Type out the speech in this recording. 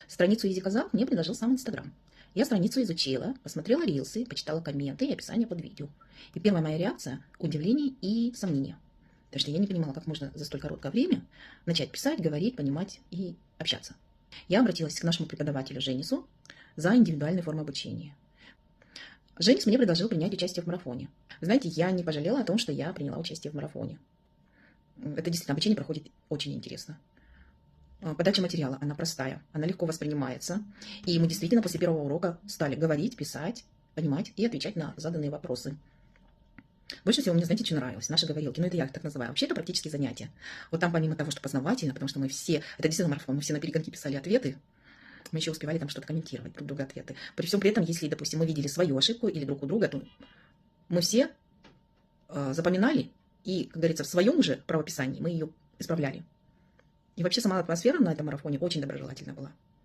Страницу EasyKazakh мне предложил сам Инстаграм. Я страницу изучила, посмотрела рилсы, почитала комменты и описание под видео. И первая моя реакция – удивление и сомнение. Потому что я не понимала, как можно за столь короткое время начать писать, говорить, понимать и общаться. Я обратилась к нашему преподавателю Женису за индивидуальной формой обучения. Женис мне предложил принять участие в марафоне. Знаете, я не пожалела о том, что я приняла участие в марафоне. Это действительно, обучение проходит очень интересно. Подача материала, она простая, она легко воспринимается. И мы действительно после первого урока стали говорить, писать, понимать и отвечать на заданные вопросы. Больше всего мне, знаете, что нравилось? Наши говорилки. Ну, это я так называю. Вообще, это практические занятия. Вот там, помимо того, что познавательно, потому что мы все, это действительно марафон, мы все на перегонки писали ответы, мы еще успевали там что-то комментировать, друг друга ответы. При всем при этом, если, допустим, мы видели свою ошибку или друг у друга, то мы все запоминали и, как говорится, в своем уже правописании мы ее исправляли. И вообще сама атмосфера на этом марафоне очень доброжелательна была.